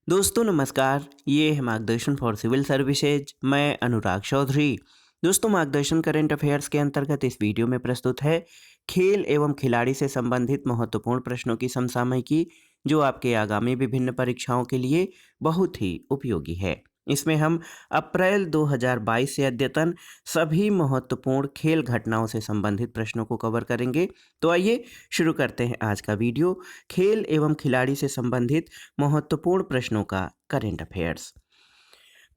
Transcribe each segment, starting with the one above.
दोस्तों नमस्कार, ये है मार्गदर्शन फॉर सिविल सर्विसेज। मैं अनुराग चौधरी। दोस्तों मार्गदर्शन करंट अफेयर्स के अंतर्गत इस वीडियो में प्रस्तुत है खेल एवं खिलाड़ी से संबंधित महत्वपूर्ण प्रश्नों की समसामयिकी, जो आपके आगामी विभिन्न परीक्षाओं के लिए बहुत ही उपयोगी है। इसमें हम अप्रैल 2022 से अद्यतन सभी महत्वपूर्ण खेल घटनाओं से संबंधित प्रश्नों को कवर करेंगे। तो आइए शुरू करते हैं आज का वीडियो खेल एवं खिलाड़ी से संबंधित महत्वपूर्ण प्रश्नों का करंट अफेयर्स।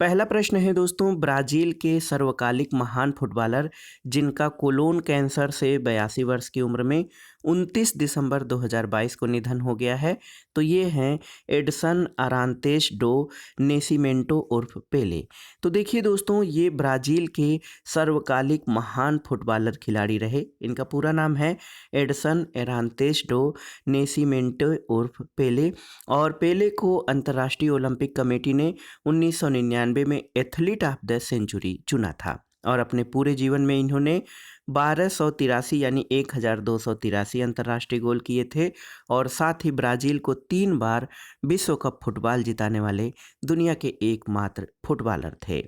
पहला प्रश्न है दोस्तों, ब्राजील के सर्वकालिक महान फुटबॉलर जिनका कोलोन कैंसर से 82 वर्ष की उम्र में 29 दिसंबर 2022 को निधन हो गया है, तो ये हैं एडसन अरांतेस डो नेसिमेंटो उर्फ पेले। तो देखिए दोस्तों, ये ब्राजील के सर्वकालिक महान फुटबॉलर खिलाड़ी रहे। इनका पूरा नाम है एडसन एरांतेस डो नेसिमेंटो उर्फ पेले, और पेले को अंतर्राष्ट्रीय ओलंपिक कमेटी ने 1999 में एथलीट ऑफ द सेंचुरी चुना था, और अपने पूरे जीवन में इन्होंने 1283 यानी 1283 अंतर्राष्ट्रीय गोल किए थे, और साथ ही ब्राज़ील को 3 बार विश्व कप फुटबॉल जिताने वाले दुनिया के एकमात्र फुटबॉलर थे।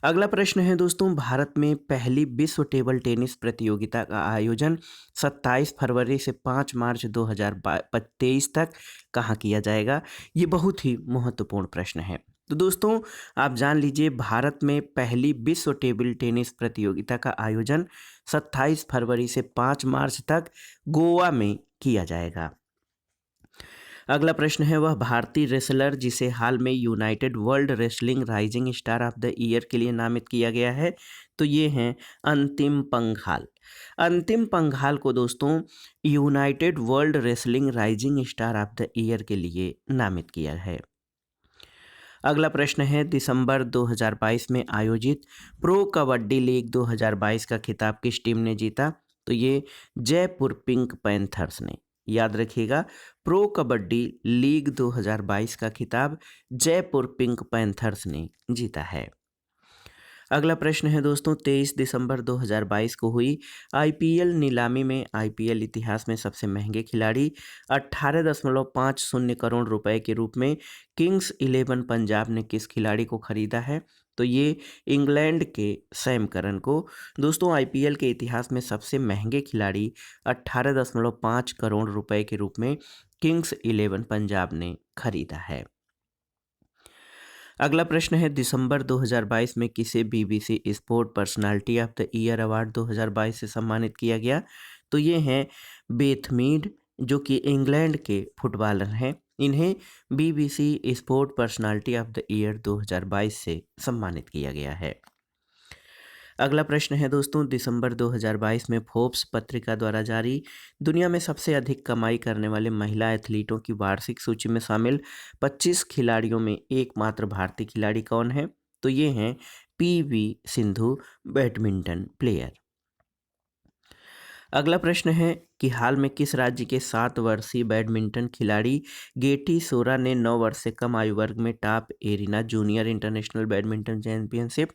अगला प्रश्न है दोस्तों, भारत में पहली विश्व टेबल टेनिस प्रतियोगिता का आयोजन 27 फरवरी से 5 मार्च 2023 तक कहाँ किया जाएगा? ये बहुत ही महत्वपूर्ण प्रश्न है। तो दोस्तों आप जान लीजिए, भारत में पहली विश्व टेबल टेनिस प्रतियोगिता का आयोजन 27 फरवरी से 5 मार्च तक गोवा में किया जाएगा। अगला प्रश्न है, वह भारतीय रेसलर जिसे हाल में United world wrestling rising star of the year के लिए नामित किया गया है, तो ये हैं अंतिम पंघाल। अंतिम पंघाल को दोस्तों United world wrestling rising star of the year के लिए नामित किया है। अगला प्रश्न है, दिसंबर 2022 में आयोजित प्रो कबड्डी लीग 2022 का खिताब किस टीम ने जीता? तो ये जयपुर पिंक पैंथर्स ने। याद रखिएगा, प्रो कबड्डी लीग 2022 का खिताब जयपुर पिंक पैंथर्स ने जीता है। अगला प्रश्न है दोस्तों, 23 दिसंबर 2022 को हुई आईपीएल नीलामी में आईपीएल इतिहास में सबसे महंगे खिलाड़ी 18.50 करोड़ रुपए के रूप में किंग्स 11 पंजाब ने किस खिलाड़ी को खरीदा है? तो ये इंग्लैंड के सैम करन को। दोस्तों आईपीएल के इतिहास में सबसे महंगे खिलाड़ी 18.5 करोड़ रुपए के रूप में किंग्स 11 पंजाब ने खरीदा है। अगला प्रश्न है, दिसंबर 2022 में किसे BBC sport personality of the year award 2022 से सम्मानित किया गया? तो ये हैं बेथ मीड, जो कि इंग्लैंड के फुटबॉलर हैं। इन्हें BBC sport personality of the year 2022 से सम्मानित किया गया है। अगला प्रश्न है दोस्तों, दिसंबर 2022 में फोर्ब्स पत्रिका द्वारा जारी दुनिया में सबसे अधिक कमाई करने वाले महिला एथलीटों की वार्षिक सूची में शामिल 25 खिलाड़ियों में एकमात्र भारतीय खिलाड़ी कौन है? तो ये हैं पीवी सिंधु, बैडमिंटन प्लेयर। अगला प्रश्न है कि हाल में किस राज्य के 7 वर्षीय बैडमिंटन खिलाड़ी गेटी सोरा ने 9 वर्ष से कम आयु वर्ग में top arena junior international badminton championship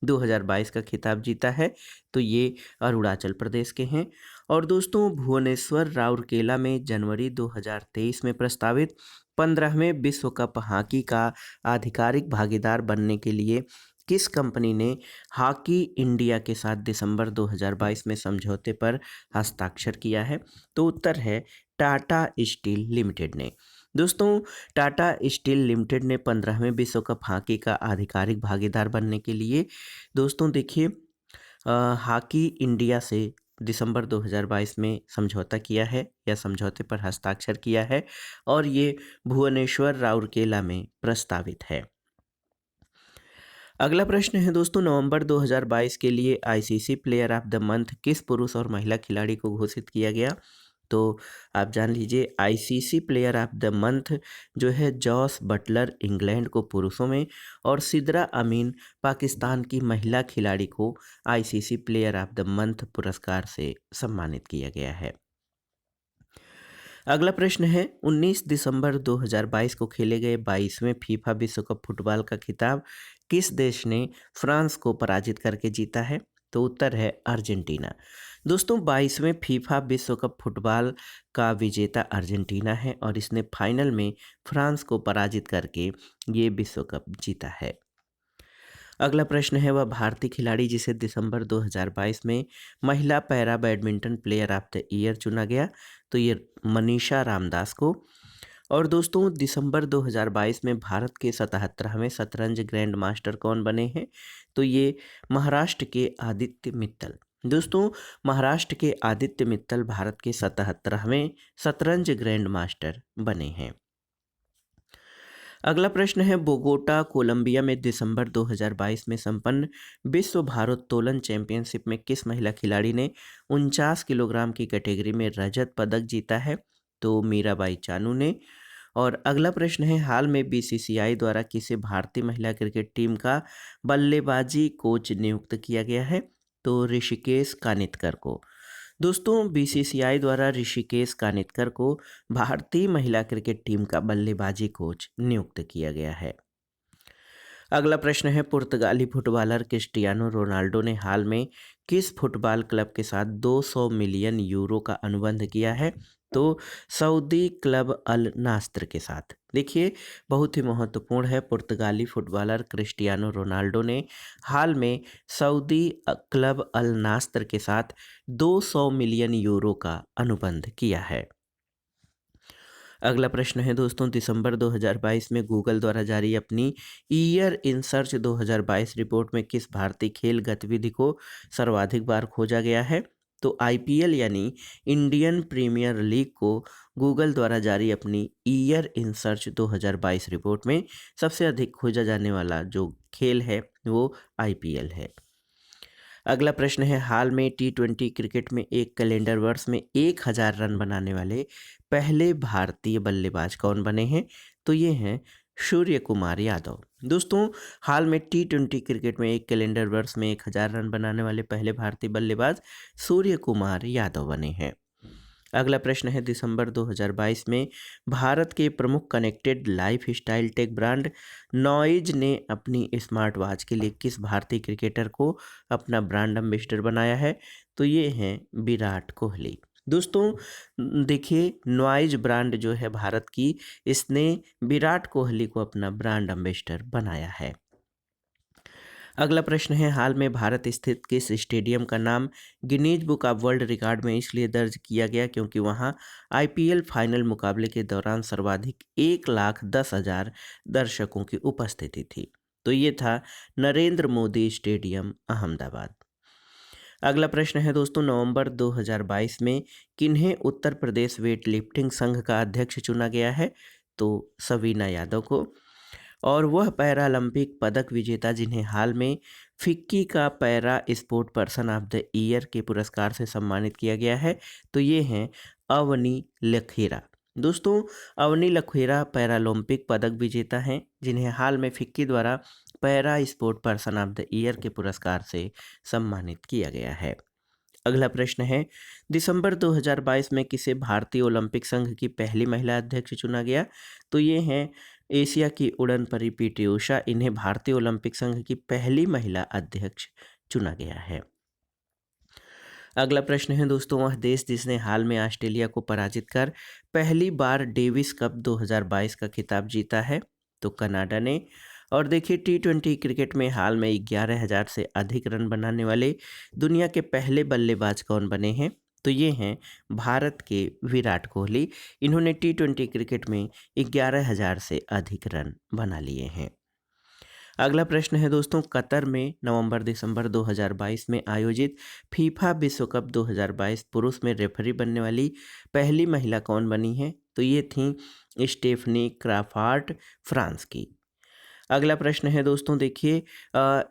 2022 का खिताब जीता है? तो ये अरुणाचल प्रदेश के हैं। और दोस्तों भुवनेश्वर राउरकेला में जनवरी 2023 में प्रस्तावित 15वें विश्व कप हॉकी का आधिकारिक भागीदार बनने के लिए किस कंपनी ने हॉकी इंडिया के साथ दिसंबर 2022 में समझौते पर हस्ताक्षर किया है? तो उत्तर है टाटा स्टील लिमिटेड ने। दोस्तों टाटा स्टील लिमिटेड ने 15वें विश्व कप हॉकी का आधिकारिक भागीदार बनने के लिए दोस्तों देखिए हॉकी इंडिया से दिसंबर 2022 में समझौता किया है या समझौते पर हस्ताक्षर किया है, और ये भुवनेश्वर राउरकेला में प्रस्तावित है। अगला प्रश्न है दोस्तों, नवंबर 2022 के लिए ICC player of the month किस पुरुष और महिला खिलाड़ी को घोषित किया गया? तो आप जान लीजिए, ICC player of the month जो है जॉस बटलर इंग्लैंड को पुरुषों में, और सिद्रा अमीन पाकिस्तान की महिला खिलाड़ी को ICC player of the month पुरस्कार से सम्मानित किया गया है। अगला प्रश्न है, 19 दिसंबर 2022 को खेले गए 22वें फीफा विश्व कप फुटबॉल का खिताब किस देश ने फ्रांस को पराजित करके जीता है? तो उत्तर है अर्जेंटीना। दोस्तों 22वें फीफा विश्व कप फुटबॉल का विजेता अर्जेंटीना है और इसने फाइनल में फ्रांस को पराजित करके ये विश्व कप जीता है। अगला प्रश्न है, वह भारतीय खिलाड़ी जिसे दिसंबर 2022 में महिला para badminton player of the year चुना गया, तो ये मनीषा रामदास को। और दोस्तों दिसंबर 2022 में भारत के 77वें शतरंज ग्रैंड मास्टर कौन बने हैं, तो ये महाराष्ट्र के आदित्य मित्तल। दोस्तों महाराष्ट्र के आदित्य मित्तल भारत के 77वें शतरंज ग्रैंड मास्टर बने हैं। अगला प्रश्न है, बोगोटा कोलंबिया में दिसंबर 2022 में संपन्न विश्व भारोत्तोलन चैंपियनशिप में किस महिला खिलाड़ी ने 49 किलोग्राम की कैटेगरी में रजत पदक जीता है, तो मीराबाई चानू ने। और अगला प्रश्न है, हाल में बीसीसीआई द्वारा किसे भारतीय महिला क्रिकेट टीम का बल्लेबाजी कोच नियुक्त किया गया है, तो ऋषिकेश कानितकर को। दोस्तों बीसीसीआई द्वारा ऋषिकेश कानितकर को भारतीय महिला क्रिकेट टीम का बल्लेबाजी कोच नियुक्त किया गया है। अगला प्रश्न है, पुर्तगाली फुटबॉलर क्रिस्टियानो रोनाल्डो ने हाल में किस फुटबॉल क्लब के साथ 200 मिलियन यूरो का अनुबंध किया है, तो सऊदी क्लब अल नास्र के साथ। देखिए बहुत ही महत्वपूर्ण है, पुर्तगाली फुटबॉलर क्रिस्टियानो रोनाल्डो ने हाल में सऊदी क्लब अल नास्र के साथ 200 मिलियन यूरो का अनुबंध किया है। अगला प्रश्न है दोस्तों, दिसंबर 2022 में गूगल द्वारा जारी अपनी ईयर इन सर्च 2022 रिपोर्ट में किस भारतीय खेल गतिविधि को सर्वाधिक बार खोजा गया है, तो आईपीएल यानी इंडियन प्रीमियर लीग को गूगल द्वारा जारी अपनी ईयर इन सर्च 2022 रिपोर्ट में सबसे अधिक खोजा जाने वाला जो खेल है वो आईपीएल है। अगला प्रश्न है, हाल में टी20 क्रिकेट में एक कैलेंडर वर्ष में 1000 रन बनाने वाले पहले भारतीय बल्लेबाज कौन बने हैं, तो ये हैं सूर्य कुमार यादव। दोस्तों हाल में टी20 क्रिकेट में एक कैलेंडर वर्ष में 1000 रन बनाने वाले पहले भारतीय बल्लेबाज सूर्य कुमार यादव बने हैं। अगला प्रश्न है, दिसंबर 2022 में भारत के प्रमुख connected life style tech brand Noise ने अपनी स्मार्ट वॉच के लिए किस भारतीय क्रिकेटर को अपना ब्रांड एम्बेसडर बनाया है, तो ये हैं विराट कोहली। दोस्तों देखिए नॉइज ब्रांड जो है भारत की, इसने विराट कोहली को अपना ब्रांड एम्बेसडर बनाया है। अगला प्रश्न है, हाल में भारत स्थित किस स्टेडियम का नाम Guinness book of world record में इसलिए दर्ज किया गया क्योंकि वहां आईपीएल फाइनल मुकाबले के दौरान सर्वाधिक 1,10,000 दर्शकों की उपस्थिति थी, तो ये था नरेंद्र मोदी स्टेडियम अहमदाबाद। अगला प्रश्न है दोस्तों, नवंबर 2022 में किन्हें उत्तर प्रदेश वेट लिफ्टिंग संघ का अध्यक्ष चुना गया है, तो सवीना यादव को। और वह पैरालंपिक पदक विजेता जिन्हें हाल में फिक्की का para sport person of the year के पुरस्कार से सम्मानित किया गया है, तो ये हैं अवनी लखेरा। दोस्तों अवनी लखेरा पैरालंपिक पदक विजेता हैं जिन्हें हाल में फिक्की द्वारा para sport person of the year के पुरस्कार से सम्मानित किया गया है। अगला प्रश्न है, दिसंबर 2022 में किसे भारतीय ओलंपिक संघ की पहली महिला अध्यक्ष चुना गया, तो ये हैं एशिया की उड़न परी पीटी उषा। इन्हें भारतीय ओलंपिक संघ की पहली महिला अध्यक्ष चुना गया है। अगला प्रश्न है दोस्तों, वह देश जिसने हाल में ऑस्ट्रेलिया को पराजित कर पहली बार डेविस कप 2022 का खिताब जीता है, तो कनाडा ने। और देखिए टी20 क्रिकेट में हाल में 11,000 से अधिक रन बनाने वाले दुनिया के पहले बल्लेबाज कौन बने हैं, तो ये हैं भारत के विराट कोहली। इन्होंने टी20 क्रिकेट में 11,000 से अधिक रन बना लिए हैं। अगला प्रश्न है दोस्तों, कतर में नवंबर दिसंबर 2022 में आयोजित फीफा विश्व कप 2022 पुरुष में रेफरी बनने वाली पहली महिला कौन बनी है, तो ये थी स्टेफनी क्राफार्ट फ्रांस की। अगला प्रश्न है दोस्तों देखिए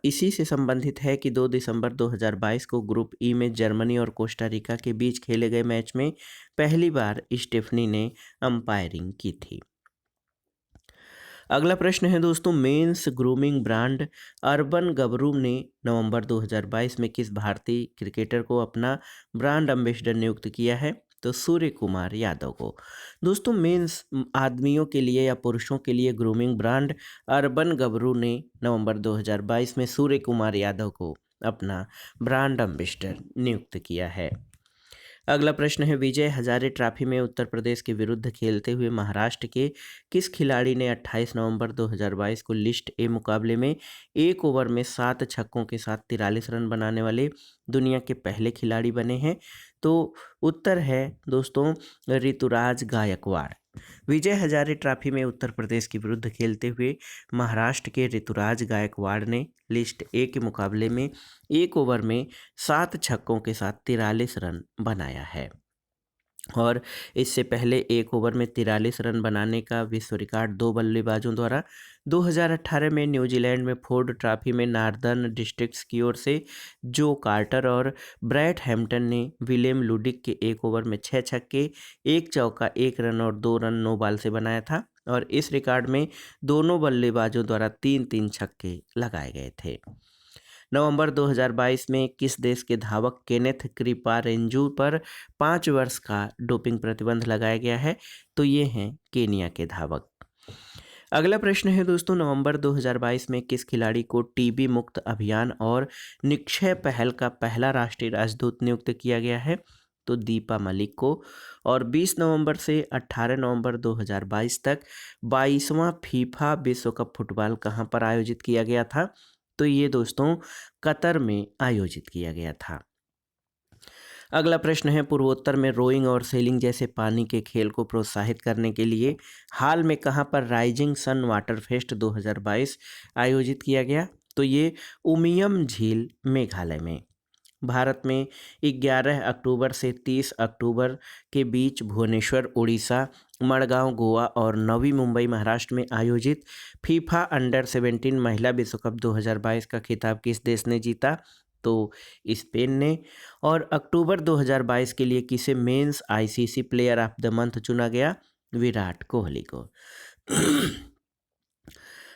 इसी से संबंधित है कि 2 दिसंबर 2022 को ग्रुप ई में जर्मनी और कोस्टारिका के बीच खेले गए मैच में पहली बार स्टेफनी ने अंपायरिंग की थी। अगला प्रश्न है दोस्तों, मेंस ग्रूमिंग ब्रांड अर्बन गबरूम ने नवंबर 2022 में किस भारतीय क्रिकेटर को अपना ब्रांड एम्बेसडर नियुक्त किया है, तो सूर्य कुमार यादव को। दोस्तों मेंस आदमियों के लिए या पुरुषों के लिए ग्रूमिंग ब्रांड अर्बन गबरू ने नवंबर 2022 में सूर्य कुमार यादव को अपना ब्रांड एम्बेसडर नियुक्त किया है। अगला प्रश्न है, विजय हजारे ट्रॉफी में उत्तर प्रदेश के विरुद्ध खेलते हुए महाराष्ट्र के किस खिलाड़ी ने 28 नवंबर 2022 को लिस्ट ए मुकाबले में एक ओवर में 7 छक्कों के साथ 43 रन बनाने वाले दुनिया के पहले खिलाड़ी बने हैं? तो उत्तर है दोस्तों ऋतुराज गायकवाड़। विजय हजारे ट्रॉफी में उत्तर प्रदेश के विरुद्ध खेलते हुए महाराष्ट्र के ऋतुराज गायकवाड़ ने लिस्ट ए के मुकाबले में एक ओवर में 7 छक्कों के साथ 43 रन बनाया है। और इससे पहले एक ओवर में 43 रन बनाने का विश्व रिकॉर्ड 2 बल्लेबाजों द्वारा 2018 में न्यूजीलैंड में फोर्ड ट्रॉफी में नॉर्दर्न डिस्ट्रिक्ट्स की ओर से जो कार्टर और ब्रैट हैम्पटन ने विलियम लुडिक के एक ओवर में 6 छक्के, एक चौका, 1 रन और 2 रन नो बॉल से बनाया था। और इस रिकॉर्ड में दोनों बल्लेबाजों द्वारा 3-3 छक्के लगाए गए थे। नवंबर 2022 में किस देश के धावक केनेथ क्रिपारेंजू पर 5 वर्ष का डोपिंग प्रतिबंध लगाया गया है? तो ये हैं केनिया के धावक। अगला प्रश्न है दोस्तों, नवंबर 2022 में किस खिलाड़ी को टीबी मुक्त अभियान और निक्षय पहल का पहला राष्ट्रीय राजदूत नियुक्त किया गया है? तो दीपा मलिक को। और 20 नवंबर से 18 नवंबर 2022 तक 22वां फीफा विश्व कप फुटबॉल कहां पर आयोजित किया गया था? तो ये दोस्तों कतर में आयोजित किया गया था। अगला प्रश्न है, पूर्वोत्तर में रोइंग और सेलिंग जैसे पानी के खेल को प्रोत्साहित करने के लिए हाल में कहां पर राइजिंग सन वाटर फेस्ट 2022 आयोजित किया गया? तो ये उमियम झील मेघालय में। भारत में 11 अक्टूबर से 30 अक्टूबर के बीच भुवनेश्वर उड़ीसा, मड़गांव गोवा और नवी मुंबई महाराष्ट्र में आयोजित फीफा अंडर 17 महिला विश्व कप 2022 का खिताब किस देश ने जीता? तो स्पेन ने। और अक्टूबर 2022 के लिए किसे men's ICC player of the month चुना गया? विराट कोहली को।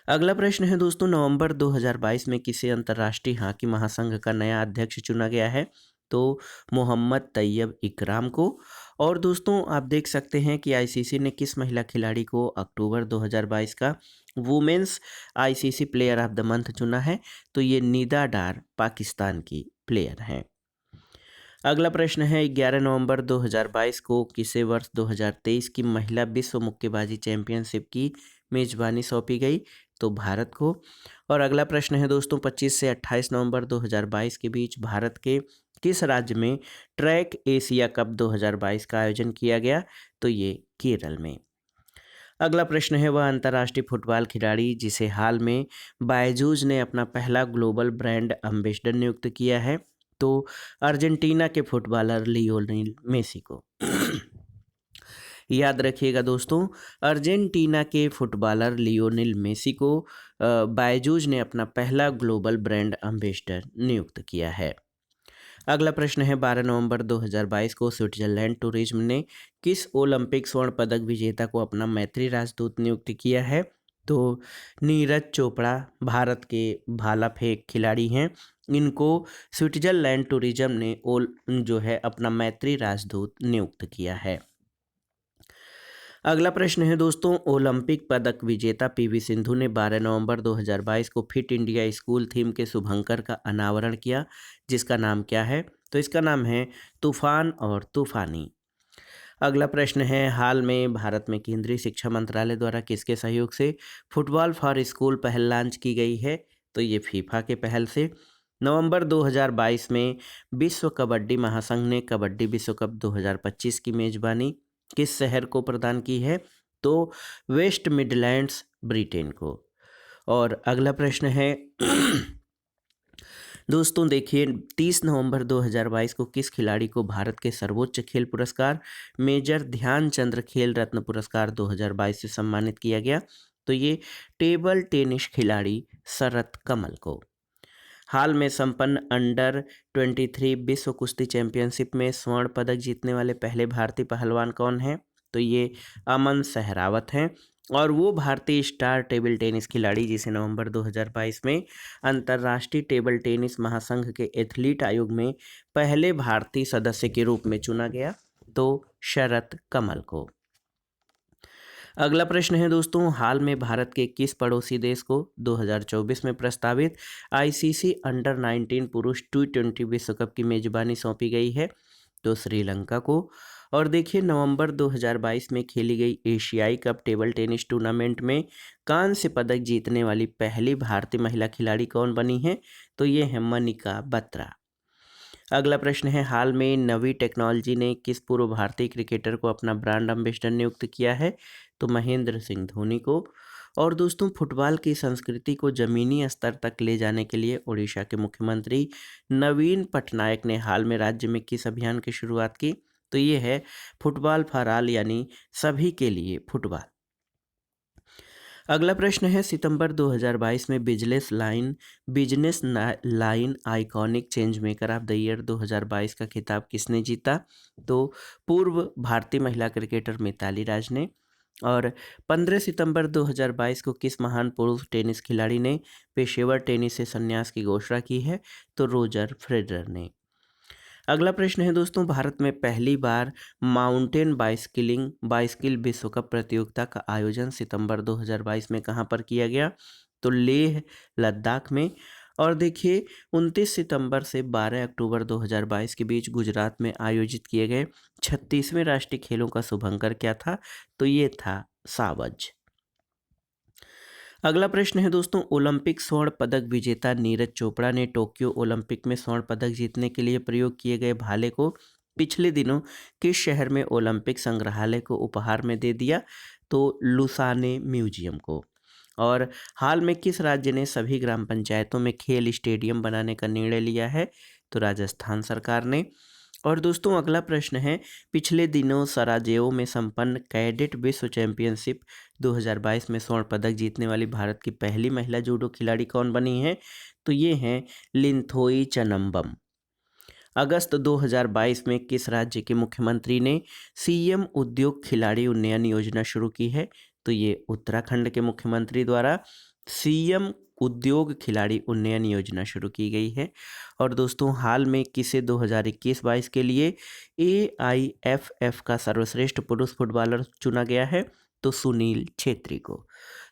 अगला प्रश्न है दोस्तों, नवंबर 2022 में किसे अंतर्राष्ट्रीय हॉकी महासंघ का नया अध्यक्ष चुना गया है? तो मोहम्मद तैयब इकराम को। और दोस्तों आप देख सकते हैं कि आईसीसी ने किस महिला खिलाड़ी को अक्टूबर 2022 का women's ICC player of the month चुना है? तो ये निदा डार पाकिस्तान की प्लेयर हैं। अगला प्रश्न है, 11 नवंबर 2022 को किसे वर्ष 2023 की महिला विश्व मुक्केबाजी चैंपियनशिप की मेजबानी सौंपी गई? तो भारत को। और अगला प्रश्न है दोस्तों, 25 से 28 नवंबर 2022 के बीच भारत के किस राज्य में ट्रैक एशिया कप 2022 का आयोजन किया गया? तो ये केरल में। अगला प्रश्न है, वह अंतर्राष्ट्रीय फुटबॉल खिलाड़ी जिसे हाल में बायजूस ने अपना पहला ग्लोबल ब्रांड एम्बेसडर नियुक्त किया है? तो अर्जेंटीना के फुटबॉलर लियोनेल मेसी को। याद रखिएगा दोस्तों, अर्जेंटीना के फुटबॉलर लियोनेल मेसी को बायजूस ने अपना पहला ग्लोबल ब्रांड एम्बेसडर नियुक्त किया है। अगला प्रश्न है, 12 नवंबर 2022 को स्विट्जरलैंड टूरिज्म ने किस ओलंपिक स्वर्ण पदक विजेता को अपना मैत्री राजदूत नियुक्त किया है? तो नीरज चोपड़ा भारत के भाला फेंक खिलाड़ी हैं। इनको स्विट्जरलैंड टूरिज्म ने जो है अपना मैत्री राजदूत नियुक्त किया है। अगला प्रश्न है दोस्तों, ओलंपिक पदक विजेता पीवी सिंधु ने 12 नवंबर 2022 को फिट इंडिया स्कूल थीम के शुभंकर का अनावरण किया, जिसका नाम क्या है? तो इसका नाम है तूफान और तूफानी। अगला प्रश्न है, हाल में भारत में केंद्रीय शिक्षा मंत्रालय द्वारा किसके सहयोग से फुटबॉल फॉर स्कूल पहल लॉन्च की गई है? तो ये फीफा के पहल से। नवंबर 2022 में विश्व कबड्डी महासंघ ने कबड्डी विश्व कप 2025 की मेजबानी किस शहर को प्रदान की है? तो वेस्ट मिडलैंड्स ब्रिटेन को। और अगला प्रश्न है दोस्तों देखिए, 30 नवंबर 2022 को किस खिलाड़ी को भारत के सर्वोच्च खेल पुरस्कार मेजर ध्यानचंद्र खेल रत्न पुरस्कार 2022 से सम्मानित किया गया? तो ये टेबल टेनिस खिलाड़ी शरत कमल को। हाल में संपन्न अंडर 23 विश्व कुश्ती चैंपियनशिप में स्वर्ण पदक जीतने वाले पहले भारतीय पहलवान कौन हैं? तो ये अमन सहरावत हैं। और वो भारतीय स्टार टेबल टेनिस खिलाड़ी जिसे नवंबर 2022 में अंतर्राष्ट्रीय टेबल टेनिस महासंघ के एथलीट आयोग में पहले भारतीय सदस्य के रूप में चुना गया, तो शरत कमल को। अगला प्रश्न है दोस्तों, हाल में भारत के किस पड़ोसी देश को 2024 में प्रस्तावित आईसीसी अंडर 19 पुरुष T20 विश्व कप की मेजबानी सौंपी गई है? तो श्रीलंका को। और देखिए, नवंबर 2022 में खेली गई एशियाई कप टेबल टेनिस टूर्नामेंट में कांस्य पदक जीतने वाली पहली भारतीय महिला खिलाड़ी कौन बनी है? तो ये है मनिका बत्रा। अगला प्रश्न है, हाल में नवी टेक्नोलॉजी ने किस पूर्व भारतीय क्रिकेटर को अपना ब्रांड एम्बेसडर नियुक्त किया है? तो महेंद्र सिंह धोनी को। और दोस्तों, फुटबॉल की संस्कृति को जमीनी स्तर तक ले जाने के लिए उड़ीसा के मुख्यमंत्री नवीन पटनायक ने हाल में राज्य में किस अभियान की शुरुआत की? तो ये है फुटबॉल फॉर ऑल, यानी सभी के लिए फुटबॉल। अगला प्रश्न है, सितंबर 2022 में business line iconic change maker of the year 2022 का खिताब किसने जीता? तो पूर्व भारतीय महिला क्रिकेटर मिताली राज ने। और 15 सितंबर 2022 को किस महान पुरुष टेनिस खिलाड़ी ने पेशेवर टेनिस से संन्यास की घोषणा की है? तो रोजर फेडरर ने। अगला प्रश्न है दोस्तों, भारत में पहली बार माउंटेन बाइसिकल विश्व कप प्रतियोगिता का आयोजन सितंबर 2022 में कहां पर किया गया? तो लेह लद्दाख में। और देखिए, 29 सितंबर से 12 अक्टूबर 2022 के बीच गुजरात में आयोजित किए गए 36वें राष्ट्रीय खेलों का शुभंकर क्या था? तो ये था सावज। अगला प्रश्न है दोस्तों, ओलंपिक स्वर्ण पदक विजेता नीरज चोपड़ा ने टोक्यो ओलंपिक में स्वर्ण पदक जीतने के लिए प्रयोग किए गए भाले को पिछले दिनों किस शहर में ओलंपिक संग्रहालय को उपहार में दे दिया? तो लुसाने म्यूजियम को। और हाल में किस राज्य ने सभी ग्राम पंचायतों में खेल स्टेडियम बनाने का निर्णय लिया है? तो राजस्थान सरकार ने। और दोस्तों, अगला प्रश्न है, पिछले दिनों सराजेओ में संपन्न कैडेट विश्व चैंपियनशिप 2022 में स्वर्ण पदक जीतने वाली भारत की पहली महिला जूडो खिलाड़ी कौन बनी है? तो ये हैं लिंथोई चनम्बम। अगस्त 2022 में किस राज्य के मुख्यमंत्री ने सीएम उद्योग खिलाड़ी उन्नयन योजना शुरू की है? तो ये उत्तराखंड के मुख्यमंत्री द्वारा सीएम उद्योग खिलाड़ी उन्नयन योजना शुरू की गई है। और दोस्तों, हाल में किसे 2021-22 के लिए AIFF का सर्वश्रेष्ठ पुरुष फुटबॉलर चुना गया है? तो सुनील छेत्री को।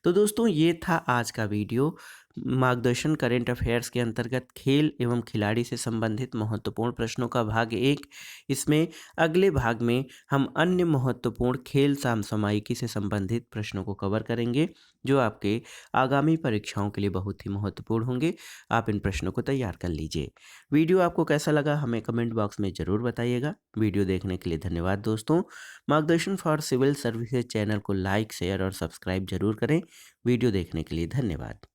तो दोस्तों, ये था आज का वीडियो। मार्गदर्शन करेंट अफेयर्स के अंतर्गत खेल एवं खिलाड़ी से संबंधित महत्वपूर्ण प्रश्नों का भाग 1। इसमें अगले भाग में हम अन्य महत्वपूर्ण खेल समसामयिकी से संबंधित प्रश्नों को कवर करेंगे, जो आपके आगामी परीक्षाओं के लिए बहुत ही महत्वपूर्ण होंगे। आप इन प्रश्नों को तैयार कर लीजिए। वीडियो आपको कैसा लगा हमें कमेंट बॉक्स में ज़रूर बताइएगा। वीडियो देखने के लिए धन्यवाद दोस्तों। मार्गदर्शन फॉर सिविल सर्विसेज चैनल को लाइक, शेयर और सब्सक्राइब जरूर करें। वीडियो देखने के लिए धन्यवाद।